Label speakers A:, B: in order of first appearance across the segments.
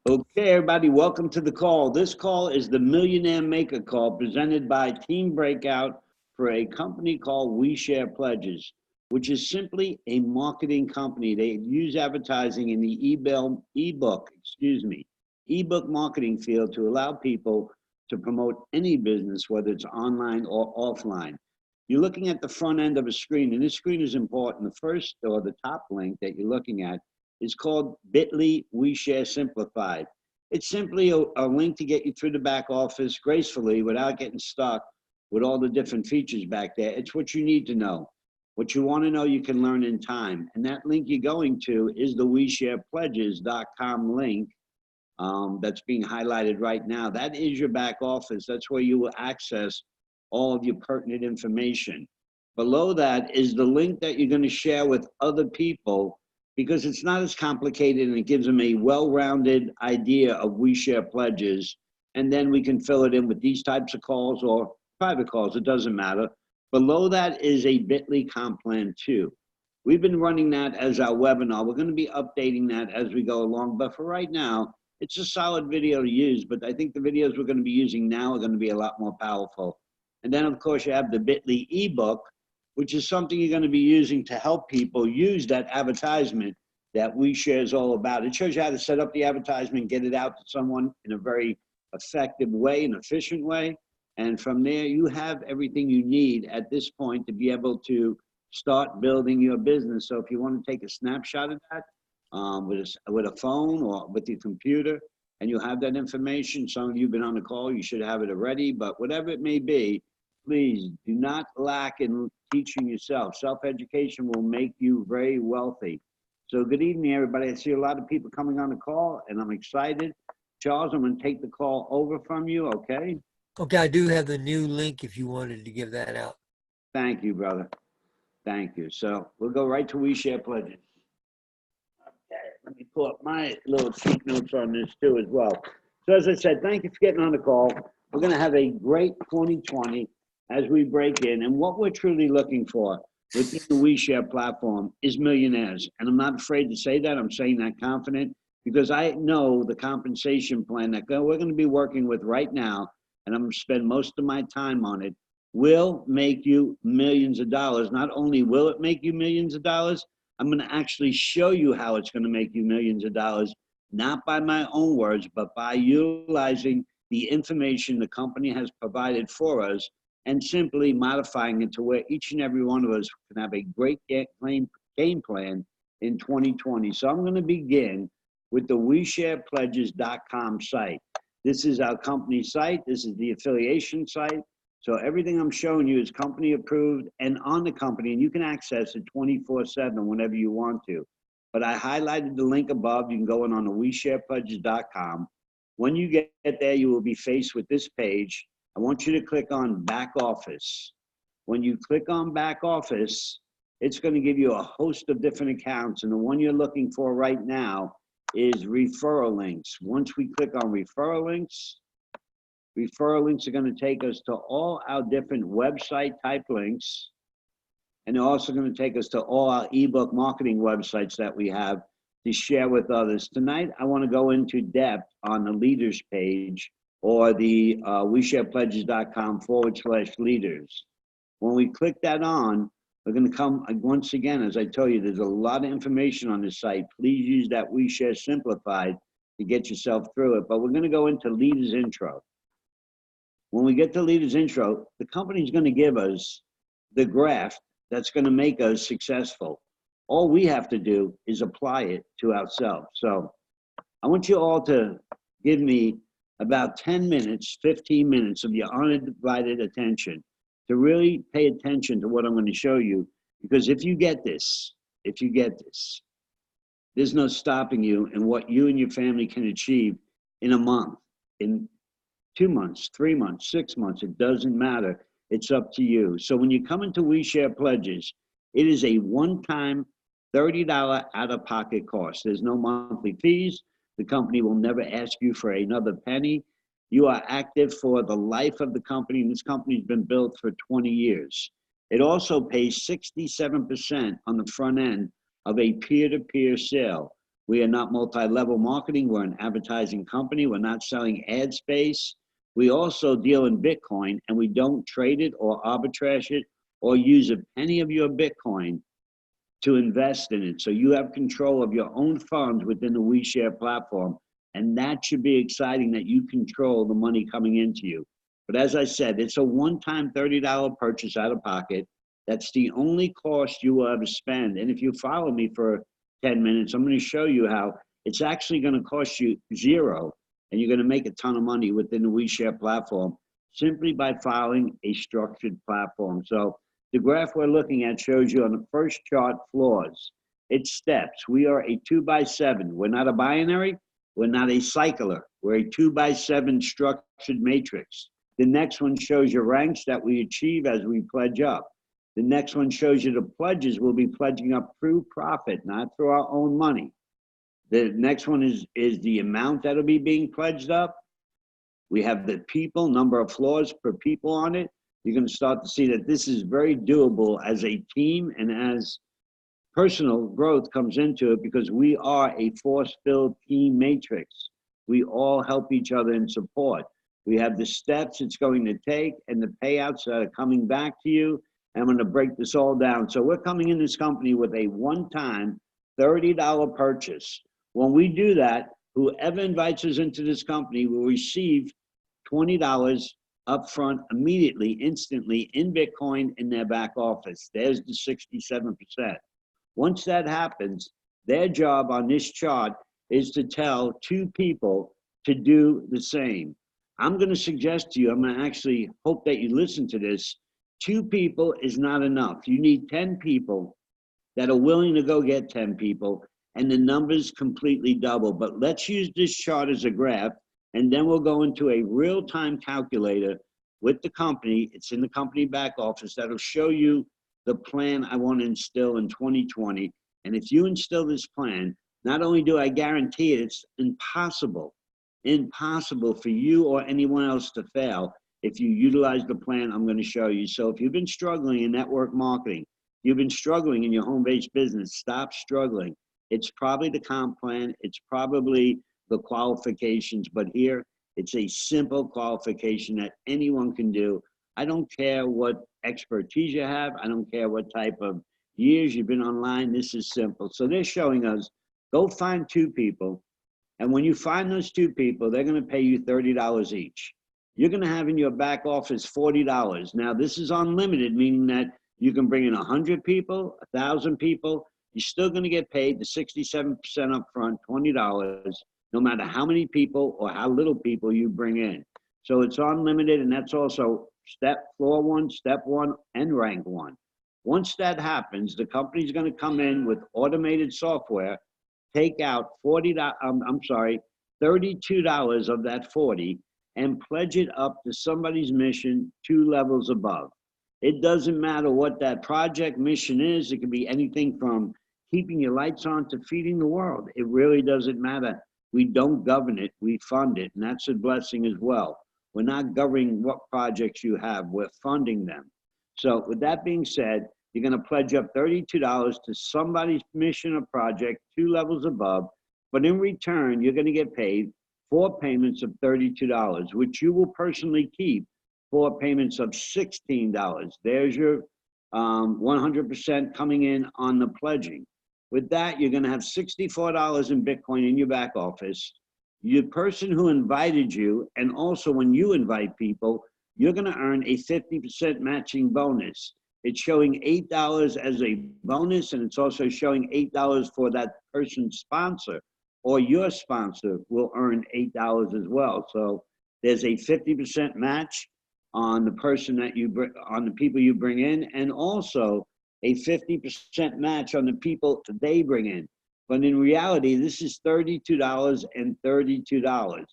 A: Okay, everybody, welcome to the call. This call is the Millionaire Maker Call presented by Team Breakout for a company called We Share Pledges, which is simply a marketing company. They use advertising in the ebook marketing field to allow people to promote any business, whether it's online or offline. You're looking at the front end of a screen, and this screen is important. The first or the top link that you're looking at is called bit.ly We Share Simplified. It's simply a link to get you through the back office gracefully without getting stuck with all the different features back there. It's what you need to know. What you want to know, you can learn in time. And that link you're going to is the WeSharePledges.com link that's being highlighted right now. That is your back office. That's where you will access all of your pertinent information. Below that is the link that you're going to share with other people because it's not as complicated and it gives them a well-rounded idea of We Share Pledges. And then we can fill it in with these types of calls or private calls, it doesn't matter. Below that is a bit.ly comp plan 2. We've been running that as our webinar. We're going to be updating that as we go along. But for right now, it's a solid video to use. But I think the videos we're going to be using now are going to be a lot more powerful. And then, of course, you have the bit.ly ebook, which is something you're going to be using to help people use that advertisement that We Share is all about. It shows you how to set up the advertisement, get it out to someone in a very effective way, an efficient way. And from there, you have everything you need at this point to be able to start building your business. So if you want to take a snapshot of that with a phone or with your computer, and you have that information, some of you have been on the call, you should have it already, but whatever it may be, please do not lack in teaching yourself. Self-education will make you very wealthy. So good evening, everybody. I see a lot of people coming on the call, and I'm excited. Charles, I'm going to take the call over from you, okay?
B: Okay, I do have the new link if you wanted to give that out.
A: Thank you, brother. Thank you. So we'll go right to We Share Pledges. Okay, let me pull up my little sheet notes on this too as well. So as I said, thank you for getting on the call. We're going to have a great 2020 as we break in. And what we're truly looking for within the We Share platform is millionaires. And I'm not afraid to say that. I'm saying that confident because I know the compensation plan that we're going to be working with right now, and I'm going to spend most of my time on it, will make you millions of dollars. Not only will it make you millions of dollars, I'm going to actually show you how it's going to make you millions of dollars, not by my own words, but by utilizing the information the company has provided for us and simply modifying it to where each and every one of us can have a great game plan in 2020. So I'm going to begin with the WeSharePledges.com site. This is our company site. This is the affiliation site. So everything I'm showing you is company approved and on the company, and you can access it 24/7 whenever you want to. But I highlighted the link above. You can go in on the WeSharePledges.com. When you get there, you will be faced with this page. I want you to click on Back Office. When you click on Back Office, it's going to give you a host of different accounts. And the one you're looking for right now is referral links. Once we click on referral links are going to take us to all our different website type links. And they're also going to take us to all our ebook marketing websites that we have to share with others. Tonight, I want to go into depth on the leaders page or the WeSharePledges.com/leaders. When we click that on, we're going to come, once again, as I tell you, there's a lot of information on this site. Please use that We Share Simplified to get yourself through it. But we're going to go into Leaders Intro. When we get to Leaders Intro, the company's going to give us the graph that's going to make us successful. All we have to do is apply it to ourselves. So I want you all to give me about 10 minutes, 15 minutes of your undivided attention to really pay attention to what I'm going to show you. Because if you get this, there's no stopping you in what you and your family can achieve in a month, in 2 months, 3 months, 6 months, it doesn't matter. It's up to you. So when you come into We Share Pledges, it is a one-time $30 out-of-pocket cost. There's no monthly fees. The company will never ask you for another penny. You are active for the life of the company, and this company's been built for 20 years. It also pays 67% on the front end of a peer-to-peer sale. We are not multi-level marketing. We're an advertising company. We're not selling ad space. We also deal in Bitcoin, and we don't trade it or arbitrage it or use a penny of your Bitcoin to invest in it. So you have control of your own funds within the WeShare platform. And that should be exciting, that you control the money coming into you. But as I said, it's a one-time $30 purchase out of pocket. That's the only cost you will ever spend. And if you follow me for 10 minutes, I'm going to show you how it's actually going to cost you zero, and you're going to make a ton of money within the WeShare platform simply by following a structured platform. So the graph we're looking at shows you on the first chart floors. It's steps. We are a 2x7. We're not a binary. We're not a cycler. We're a 2x7 structured matrix. The next one shows you ranks that we achieve as we pledge up. The next one shows you the pledges we'll be pledging up through profit, not through our own money. The next one is the amount that'll be being pledged up. We have the people, number of floors per people on it. You're going to start to see that this is very doable as a team and as personal growth comes into it, because we are a force-filled team matrix. We all help each other and support. We have the steps it's going to take and the payouts that are coming back to you. I'm going to break this all down. So we're coming in this company with a one-time $30 purchase. When we do that, whoever invites us into this company will receive $20 upfront immediately, instantly in Bitcoin in their back office. There's the 67%. Once that happens, their job on this chart is to tell two people to do the same. I'm going to suggest to you, I'm going to actually hope that you listen to this. 2 people is not enough. You need 10 people that are willing to go get 10 people, and the numbers completely double. But let's use this chart as a graph, and then we'll go into a real-time calculator with the company. It's in the company back office that'll show you the plan I want to instill in 2020. And if you instill this plan, not only do I guarantee it, it's impossible for you or anyone else to fail if you utilize the plan I'm going to show you. So if you've been struggling in network marketing, you've been struggling in your home-based business, stop struggling. It's probably the comp plan, it's probably the qualifications, but here it's a simple qualification that anyone can do. I don't care what expertise you have. I don't care what type of years you've been online. This is simple. So they're showing us, go find 2 people. And when you find those 2 people, they're going to pay you $30 each. You're going to have in your back office $40. Now, this is unlimited, meaning that you can bring in 100 people, 1,000 people. You're still going to get paid the 67% upfront, $20, no matter how many people or how little people you bring in. So it's unlimited, and that's also floor 1, step 1, and rank 1. Once that happens, the company's going to come in with automated software, take out $32 of that 40 and pledge it up to somebody's mission 2 levels above. It doesn't matter what that project mission is. It could be anything from keeping your lights on to feeding the world. It really doesn't matter. We don't govern it, we fund it, and that's a blessing as well. We're not governing what projects you have, we're funding them. So with that being said, you're going to pledge up $32 to somebody's mission or project 2 levels above, but in return, you're going to get paid 4 payments of $32, which you will personally keep, 4 payments of $16. There's your 100% coming in on the pledging. With that, you're going to have $64 in Bitcoin in your back office. The person who invited you, and also when you invite people, you're going to earn a 50% matching bonus. It's showing $8 as a bonus, and it's also showing $8 for that person's sponsor, or your sponsor will earn $8 as well. So there's a 50% match on the person that you bring, on the people you bring in, and also a 50% match on the people that they bring in. But in reality, this is $32 and $32.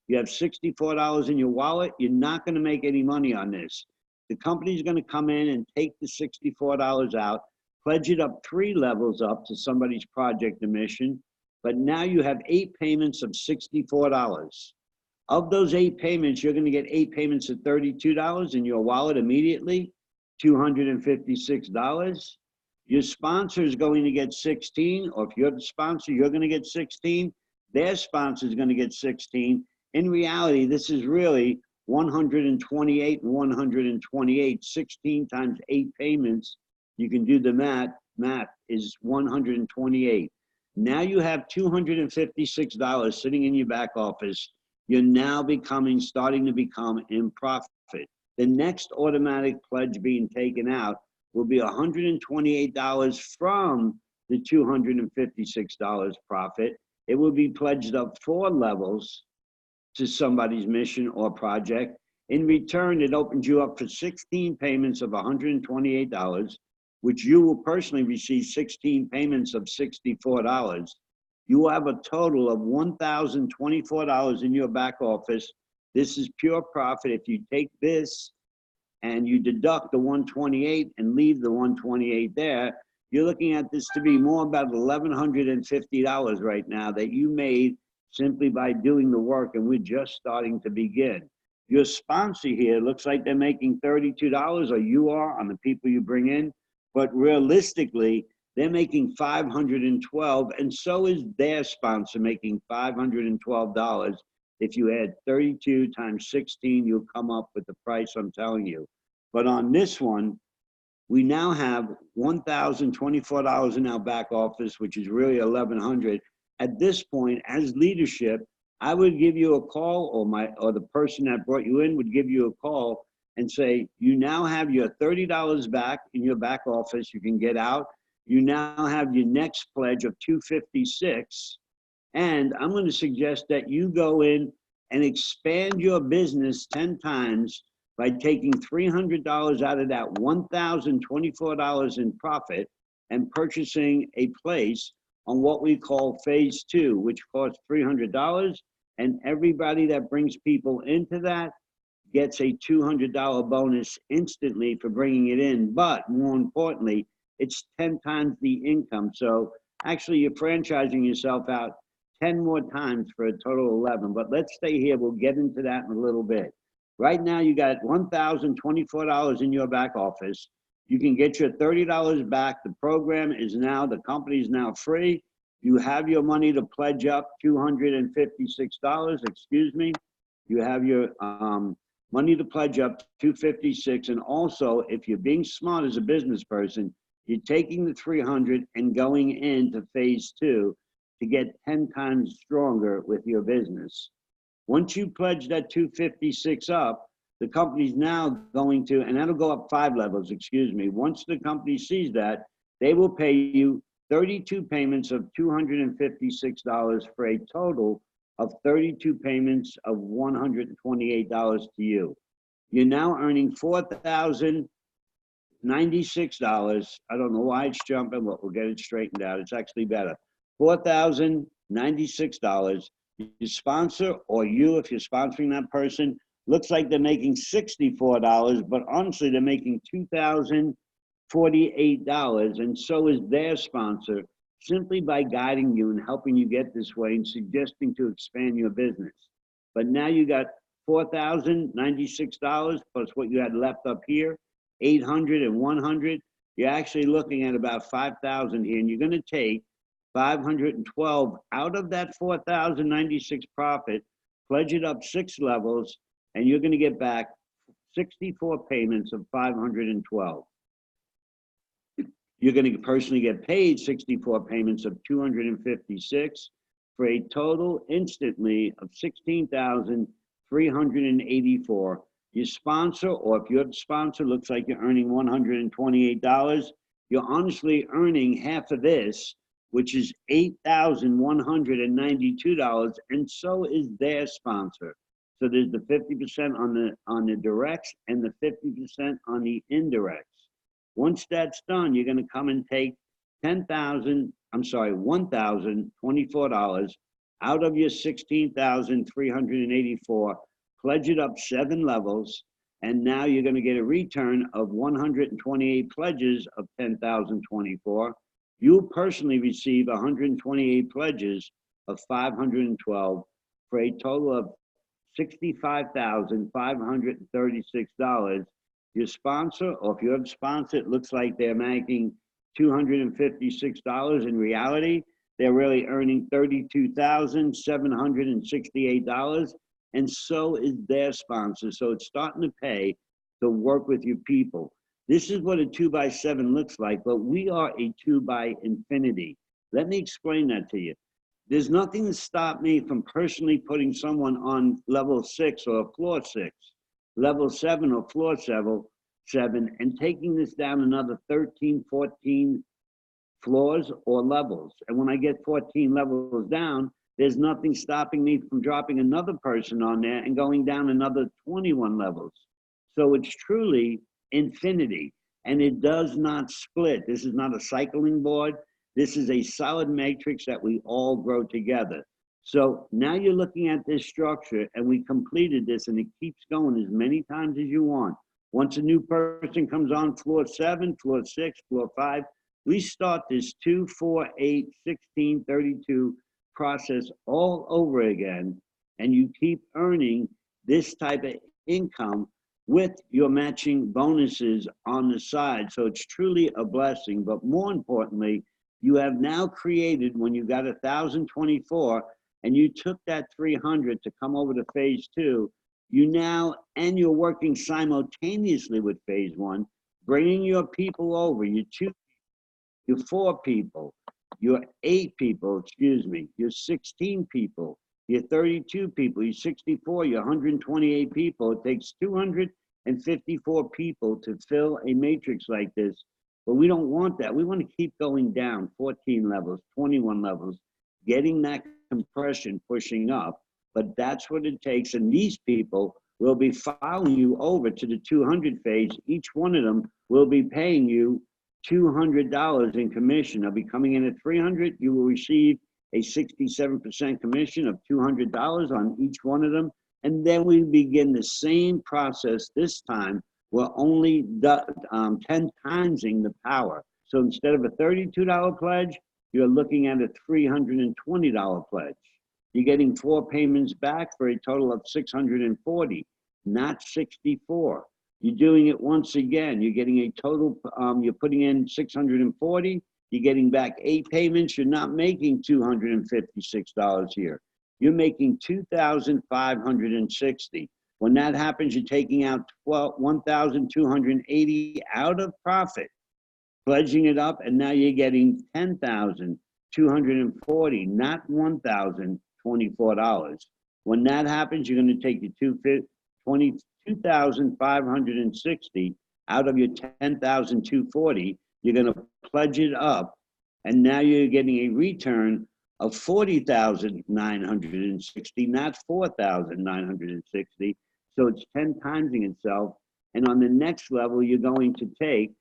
A: You have $64 in your wallet. You're not going to make any money on this. The company's going to come in and take the $64 out, pledge it up 3 levels up to somebody's project or mission. But now you have 8 payments of $64. Of those 8 payments, you're going to get 8 payments of $32 in your wallet immediately, $256. Your sponsor is going to get 16, or if you're the sponsor, you're going to get 16. Their sponsor is going to get 16. In reality, this is really 128 and 128. 16 times 8 payments. You can do the math is 128. Now you have $256 sitting in your back office. You're now starting to become in profit. The next automatic pledge being taken out will be $128 from the $256 profit. It will be pledged up 4 levels to somebody's mission or project. In return, it opens you up for 16 payments of $128, which you will personally receive 16 payments of $64. You will have a total of $1,024 in your back office. This is pure profit. If you take this and you deduct the 128 and leave the 128 there, you're looking at this to be more about $1,150 right now that you made simply by doing the work, and we're just starting to begin. Your sponsor here looks like they're making $32, or you are, on the people you bring in, but realistically, they're making $512, and so is their sponsor making $512. If you add 32 times 16, you'll come up with the price I'm telling you. But on this one, we now have $1,024 in our back office, which is really $1,100. At this point, as leadership, I would give you a call, or the person that brought you in would give you a call and say, you now have your $30 back in your back office. You can get out. You now have your next pledge of $256. And I'm going to suggest that you go in and expand your business 10 times by taking $300 out of that $1,024 in profit and purchasing a place on what we call phase 2, which costs $300. And everybody that brings people into that gets a $200 bonus instantly for bringing it in. But more importantly, it's 10 times the income. So actually you're franchising yourself out 10 more times for a total of 11. But let's stay here. We'll get into that in a little bit. Right now you got $1,024 in your back office. You can get your $30 back. The program is now, the company is now free. You have your money to pledge up $256, excuse me. You have your money to pledge up $256. And also, if you're being smart as a business person, you're taking the 300 and going into phase 2 to get 10 times stronger with your business. Once you pledge that 256 up, the company's now going to, and that'll go up 5 levels, excuse me. Once the company sees that, they will pay you 32 payments of $256 for a total of 32 payments of $128 to you. You're now earning $4,096. I don't know why it's jumping, but we'll get it straightened out. It's actually better. $4,096. Your sponsor, or you, if you're sponsoring that person, looks like they're making $64, but honestly, they're making $2,048, and so is their sponsor, simply by guiding you and helping you get this way and suggesting to expand your business. But now you got $4,096 plus what you had left up here, 800 and 100. You're actually looking at about 5,000 here, and you're going to take 512 out of that 4,096 profit, pledge it up 6 levels, and you're going to get back 64 payments of 512. You're going to personally get paid 64 payments of 256 for a total instantly of 16,384. Your sponsor, or if your sponsor looks like you're earning $128, you're honestly earning half of this, which is $8,192, and so is their sponsor. So there's the 50% on the directs and the 50% on the indirects. Once that's done, you're going to come and take $1,024 out of your 16,384, pledge it up 7 levels, and now you're going to get a return of 128 pledges of 10,024. You'll personally receive 128 pledges of 512 for a total of $65,536. Your sponsor, or if you have a sponsor, it looks like they're making $256. In reality, they're really earning $32,768, and so is their sponsor. So it's starting to pay to work with your people. This is what a 2x7 looks like, but we are a 2 by infinity. Let me explain that to you. There's nothing to stop me from personally putting someone on level 6 or floor 6, level 7 or floor 7, and taking this down another 13, 14 floors or levels. And when I get 14 levels down, there's nothing stopping me from dropping another person on there and going down another 21 levels. So it's truly infinity, and it does not split. This is not a cycling board. This is a solid matrix that we all grow together. So now you're looking at this structure, and we completed this, and it keeps going as many times as you want. Once a new person comes on floor 7, floor 6, floor 5, we start this 2, 4, 8, 16, 32 process all over again, and you keep earning this type of income with your matching bonuses on the side. So it's truly a blessing. But more importantly, you have now created, when you got 1,024 and you took that 300 to come over to phase 2, you now, and you're working simultaneously with phase 1, bringing your people over, your 2, your 4 people, your 8 people, excuse me, your 16 people, your 32 people, your 64, your 128 people. It takes 254 people to fill a matrix like this. But we don't want that. We want to keep going down 14 levels, 21 levels, getting that compression pushing up. But that's what it takes. And these people will be following you over to the 200 phase. Each one of them will be paying you $200 in commission. They'll be coming in at 300. You will receive a 67% commission of $200 on each one of them. And then we begin the same process this time. We're only 10 timesing the power. So instead of a $32 pledge, you're looking at a $320 pledge. You're getting 4 payments back for a total of 640, not 64. You're doing it once again. You're getting a total, you're putting in 640, you're getting back 8 payments. You're not making $256 here. You're making $2,560. When that happens, you're taking out 1,280 out of profit, pledging it up, and now you're getting 10,240, not $1,024. When that happens, you're going to take your 2,560 out of your 10,240. You're going to pledge it up, and now you're getting a return of 40,960, not 4,960. So it's 10 timesing itself. And on the next level, you're going to take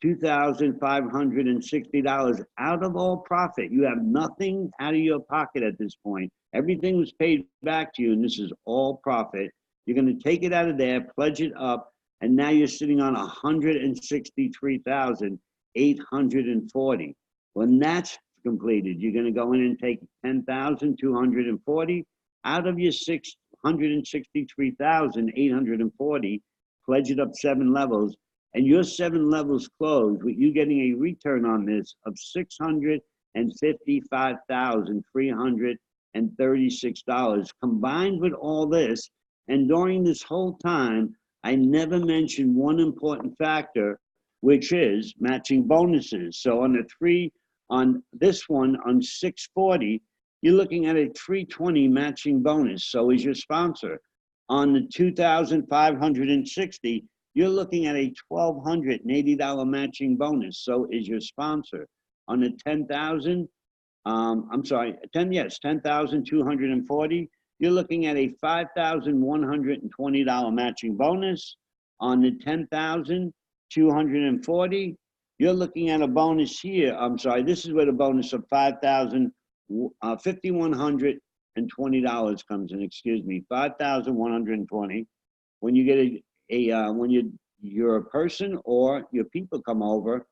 A: $2,560 out of all profit. You have nothing out of your pocket at this point. Everything was paid back to you, and this is all profit. You're going to take it out of there, pledge it up, and now you're sitting on 163,840. When that's completed, you're going to go in and take 10,240 out of your 663,840, pledge it up 7 levels, and your 7 levels closed with you getting a return on this of $655,336 combined with all this. And during this whole time, I never mentioned one important factor, which is matching bonuses. So on this one, on 640, you're looking at a 320 matching bonus. So is your sponsor. On the 2,560, you're looking at a $1,280 matching bonus. So is your sponsor. On the 10,000, yes, 10,240, you're looking at a $5,120 matching bonus. On the 10,240, you're looking at a bonus here. This is where the bonus of $5,120 comes in. Excuse me, 5,120. When you get when you're a person or your people come over,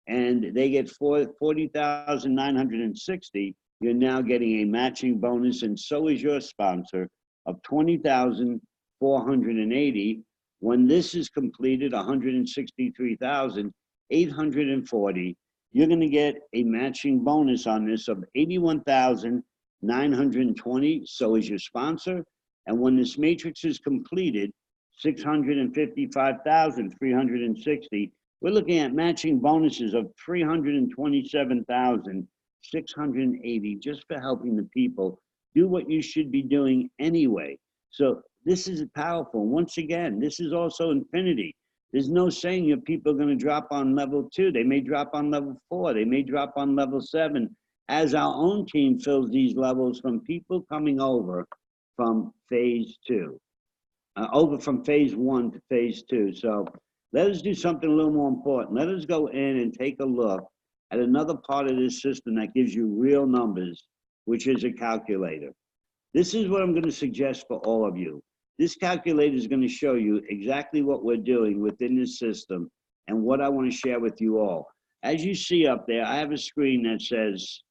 A: and they get 40,960. You're now getting a matching bonus, and so is your sponsor of 20,480. When this is completed, 163,840, you're going to get a matching bonus on this of 81,920. So is your sponsor. And when this matrix is completed, 655,360, we're looking at matching bonuses of 327,680 just for helping the people do what you should be doing anyway. So this is powerful. Once again, this is also infinity. There's no saying your people are going to drop on level 2. They may drop on level 4. They may drop on level 7 as our own team fills these levels from people coming over from phase 2, over from phase 1 to phase 2. So let us do something a little more important. Let us go in and take a look at another part of this system that gives you real numbers, which is a calculator. This is what I'm going to suggest for all of you. This calculator is going to show you exactly what we're doing within this system and what I want to share with you all. As you see up there, I have a screen that says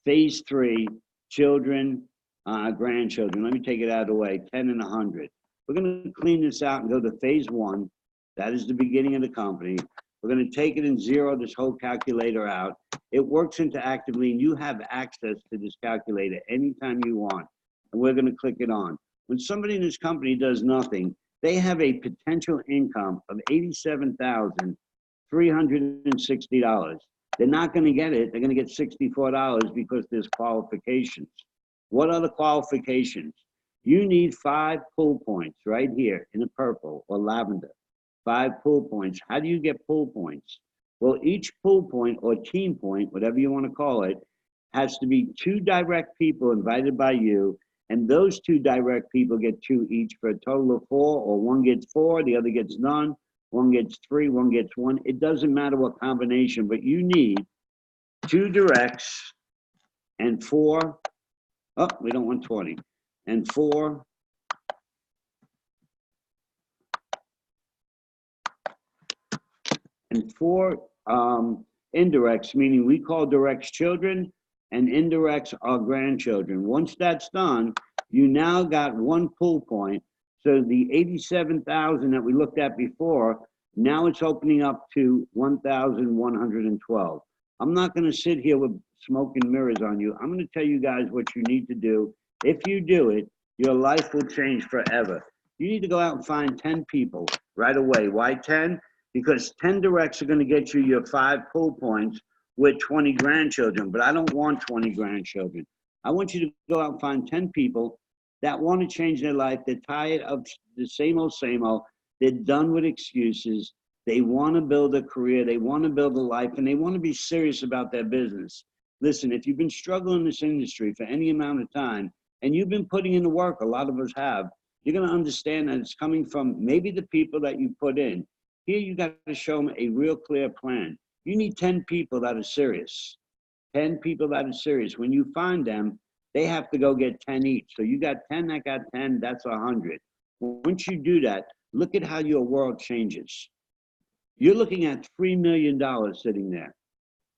A: phase 3, children, grandchildren. Let me take it out of the way, 10 and 100. We're going to clean this out and go to phase 1. That is the beginning of the company. We're going to take it and zero this whole calculator out. It works interactively, and you have access to this calculator anytime you want. And we're going to click it on. When somebody in this company does nothing, they have a potential income of $87,360. They're not going to get it. They're going to get $64 because there's qualifications. What are the qualifications? You need 5 pull points right here in the purple or lavender. 5 pull points. How do you get pull points? Well, each pull point or team point, whatever you want to call it, has to be 2 direct people invited by you, and those 2 direct people get 2 each for a total of 4, or one gets 4, the other gets none, one gets 3, one gets 1. It doesn't matter what combination, but you need 2 directs and 4, oh, we don't want 20, and 4 indirects, meaning we call directs children and indirects are grandchildren. Once that's done, you now got 1 pull point. So the 87,000 that we looked at before, now it's opening up to 1,112. I'm not going to sit here with smoke and mirrors on you. I'm going to tell you guys what you need to do. If you do it, your life will change forever. You need to go out and find 10 people right away. Why 10? Because 10 directs are going to get you your 5 pull points with 20 grandchildren, but I don't want 20 grandchildren. I want you to go out and find 10 people that want to change their life. They're tired of the same old, same old. They're done with excuses. They want to build a career. They want to build a life, and they want to be serious about their business. Listen, if you've been struggling in this industry for any amount of time, and you've been putting in the work, a lot of us have, you're going to understand that it's coming from maybe the people that you put in. Here, you got to show them a real clear plan. You need 10 people that are serious. 10 people that are serious. When you find them, they have to go get 10 each. So you got 10 that got 10, that's 100. Once you do that, look at how your world changes. You're looking at $3 million sitting there.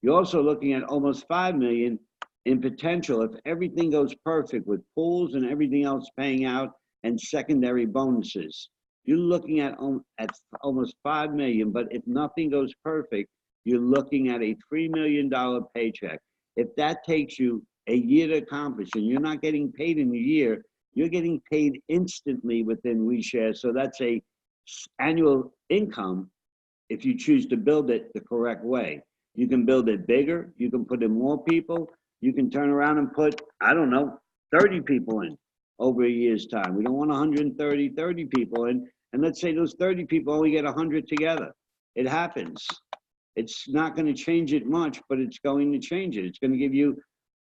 A: You're also looking at almost $5 million in potential if everything goes perfect with pools and everything else paying out and secondary bonuses. You're looking at almost $5 million, but if nothing goes perfect, you're looking at a $3 million paycheck. If that takes you a year to accomplish and you're not getting paid in a year, you're getting paid instantly within WeShare. So that's a annual income if you choose to build it the correct way. You can build it bigger. You can put in more people. You can turn around and put, I don't know, 30 people in over a year's time. We don't want 130, 30 people in. And let's say those 30 people only get 100 together. It happens. It's not going to change it much, but it's going to change it. It's going to give you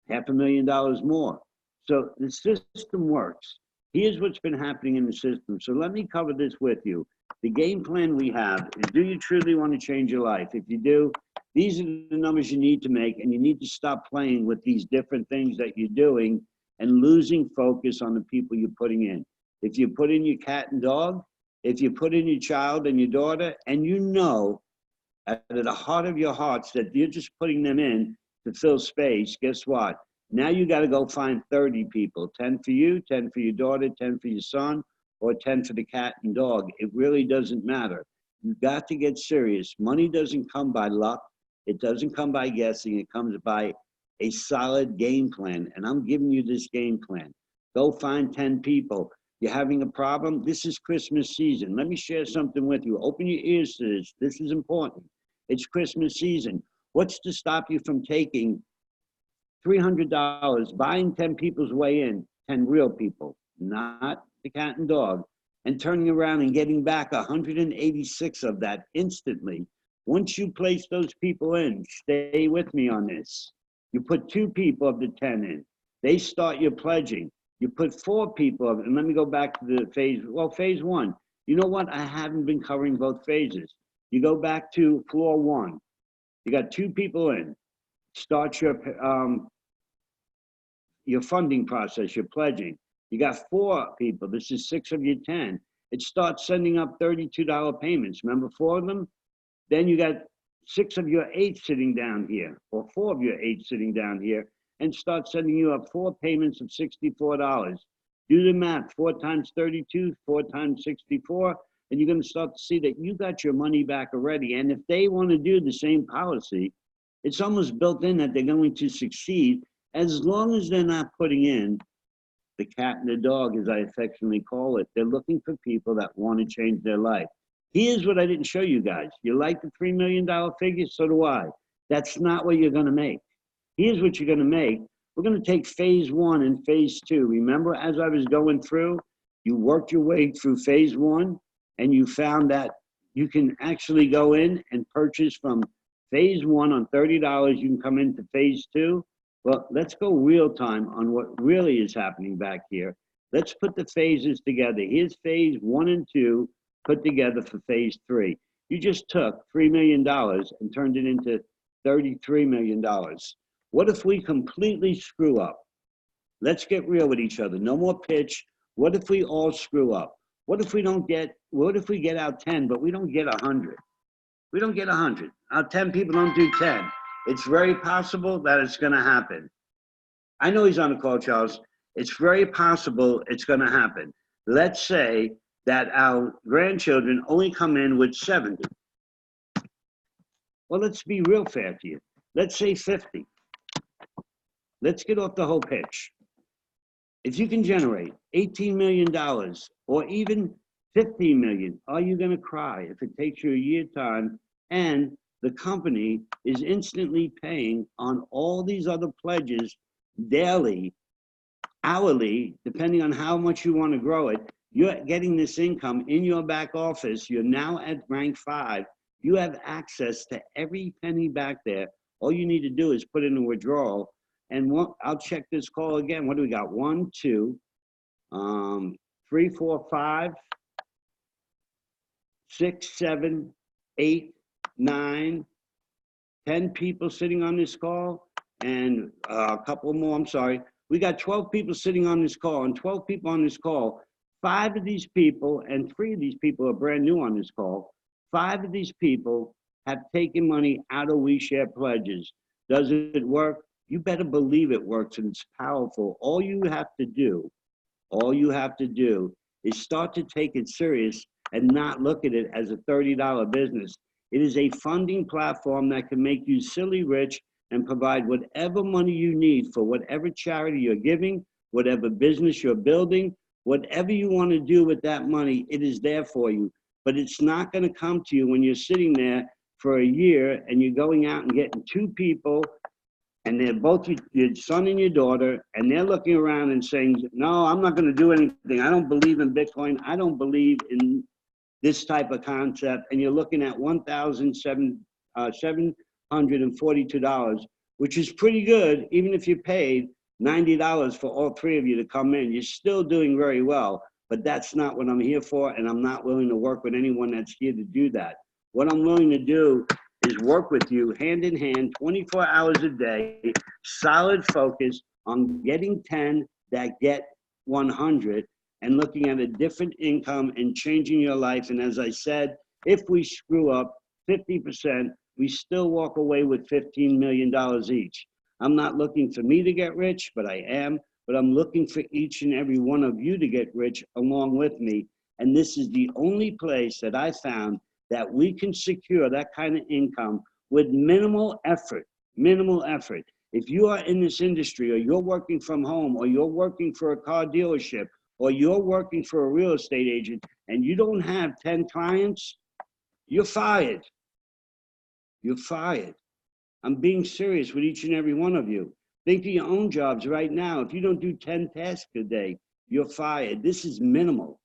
A: $500,000 more. So the system works. Here's what's been happening in the system. So let me cover this with you. The game plan we have is, do you truly want to change your life? If you do, these are the numbers you need to make, and you need to stop playing with these different things that you're doing and losing focus on the people you're putting in. If you put in your cat and dog, if you put in your child and your daughter, and you know at the heart of your hearts that you're just putting them in to fill space, guess what? Now you got to go find 30 people, 10 for you, 10 for your daughter, 10 for your son, or 10 for the cat and dog. It really doesn't matter. You've got to get serious. Money doesn't come by luck. It doesn't come by guessing. It comes by a solid game plan. And I'm giving you this game plan. Go find 10 people. You're having a problem? This is Christmas season. Let me share something with you. Open your ears to this. This is important. It's Christmas season. What's to stop you from taking $300, buying 10 people's way in, 10 real people, not the cat and dog, and turning around and getting back 186 of that instantly? Once you place those people in, stay with me on this. You put 2 people of the 10 in. They start your pledging. You put 4 people, and let me go back to the phase, phase 1. You know what? I haven't been covering both phases. You go back to floor 1. You got 2 people in. Start your funding process, your pledging. You got 4 people. This is 6 of your 10. It starts sending up $32 payments. Remember 4 of them? Then you got 6 of your 8 sitting down here, or 4 of your 8 sitting down here, and start sending you up 4 payments of $64. Do the math, 4 times 32, 4 times 64, and you're gonna start to see that you got your money back already. And if they wanna do the same policy, it's almost built in that they're going to succeed as long as they're not putting in the cat and the dog, as I affectionately call it. They're looking for people that wanna change their life. Here's what I didn't show you guys. You like the $3 million figure? So do I. That's not what you're gonna make. Here's what you're gonna make. We're gonna take phase 1 and phase 2. Remember, as I was going through, you worked your way through phase 1 and you found that you can actually go in and purchase from phase 1 on $30. You can come into phase 2. Well, let's go real time on what really is happening back here. Let's put the phases together. Here's phase 1 and 2 put together for phase 3. You just took $3 million and turned it into $33 million. What if we completely screw up? Let's get real with each other. No more pitch. What if we all screw up? What if we get out 10, but we don't get 100? We don't get 100. Our 10 people don't do 10. It's very possible that it's gonna happen. I know he's on the call, Charles. It's very possible it's gonna happen. Let's say that our grandchildren only come in with 70. Well, let's be real fair to you. Let's say 50. Let's get off the whole pitch. If you can generate $18 million or even $15 million, are you gonna cry if it takes you a year time and the company is instantly paying on all these other pledges daily, hourly, depending on how much you wanna grow it? You're getting this income in your back office. You're now at rank 5. You have access to every penny back there. All you need to do is put in a withdrawal. And I'll check this call again. What do we got? 1, 2, 3, 4, 5, 6, 7, 8, 9, 10 people sitting on this call, and a couple more, I'm sorry. We got 12 people sitting on this call, and 12 people on this call. 5 of these people, and 3 of these people are brand new on this call. 5 of these people have taken money out of We Share pledges. Does it work? You better believe it works, and it's powerful. All you have to do is start to take it serious and not look at it as a $30 business. It is a funding platform that can make you silly rich and provide whatever money you need for whatever charity you're giving, whatever business you're building, whatever you want to do with that money, it is there for you. But it's not going to come to you when you're sitting there for a year and you're going out and getting 2 people, and they're both your son and your daughter, and they're looking around and saying, no, I'm not going to do anything. I don't believe in Bitcoin. I don't believe in this type of concept. And you're looking at $1,742, which is pretty good. Even if you paid $90 for all 3 of you to come in, you're still doing very well. But that's not what I'm here for, and I'm not willing to work with anyone that's here to do that. What I'm willing to do is work with you hand in hand, 24 hours a day, solid focus on getting 10 that get 100 and looking at a different income and changing your life. And as I said, if we screw up 50%, we still walk away with $15 million each. I'm not looking for me to get rich, but I am. But I'm looking for each and every one of you to get rich along with me. And this is the only place that I found that we can secure that kind of income with minimal effort, minimal effort. If you are in this industry or you're working from home or you're working for a car dealership or you're working for a real estate agent and you don't have 10 clients, you're fired. You're fired. I'm being serious with each and every one of you. Think of your own jobs right now. If you don't do 10 tasks a day, you're fired. This is minimal.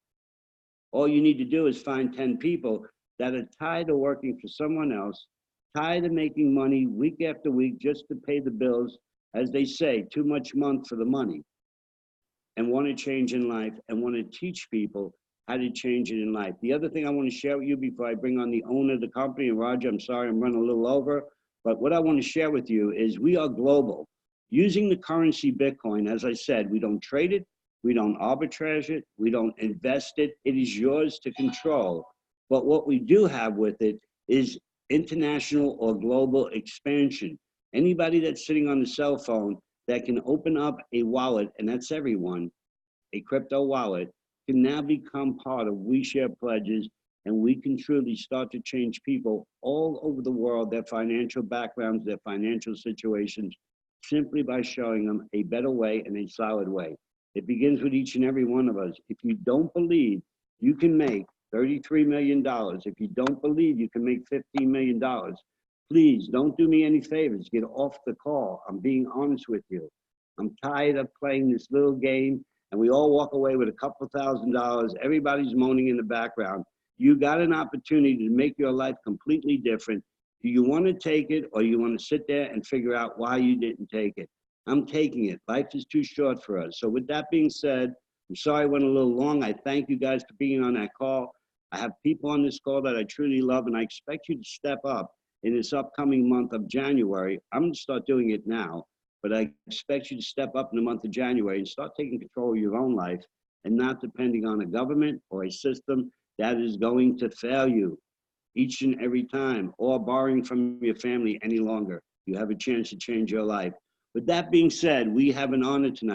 A: All you need to do is find 10 people that are tired of working for someone else, tired of making money week after week just to pay the bills, as they say, too much month for the money, and want to change in life and want to teach people how to change it in life. The other thing I want to share with you before I bring on the owner of the company, and Roger, I'm sorry I'm running a little over, but what I want to share with you is we are global. Using the currency Bitcoin, as I said, we don't trade it, we don't arbitrage it, we don't invest it. It is yours to control. But what we do have with it is international or global expansion. Anybody that's sitting on the cell phone that can open up a wallet, and that's everyone, a crypto wallet, can now become part of We Share Pledges, and we can truly start to change people all over the world, their financial backgrounds, their financial situations, simply by showing them a better way and a solid way. It begins with each and every one of us. If you don't believe you can make $33 million, if you don't believe you can make $15 million, please don't do me any favors. Get off the call. I'm being honest with you. I'm tired of playing this little game and we all walk away with a couple $1,000. Everybody's moaning in the background. You got an opportunity to make your life completely different. Do you want to take it or you want to sit there and figure out why you didn't take it? I'm taking it. Life is too short for us. So with that being said, I'm sorry I went a little long. I thank you guys for being on that call. I have people on this call that I truly love, and I expect you to step up in this upcoming month of January. I'm going to start doing it now, but I expect you to step up in the month of January and start taking control of your own life and not depending on a government or a system that is going to fail you each and every time, or borrowing from your family any longer. You have a chance to change your life. With that being said, we have an honor tonight.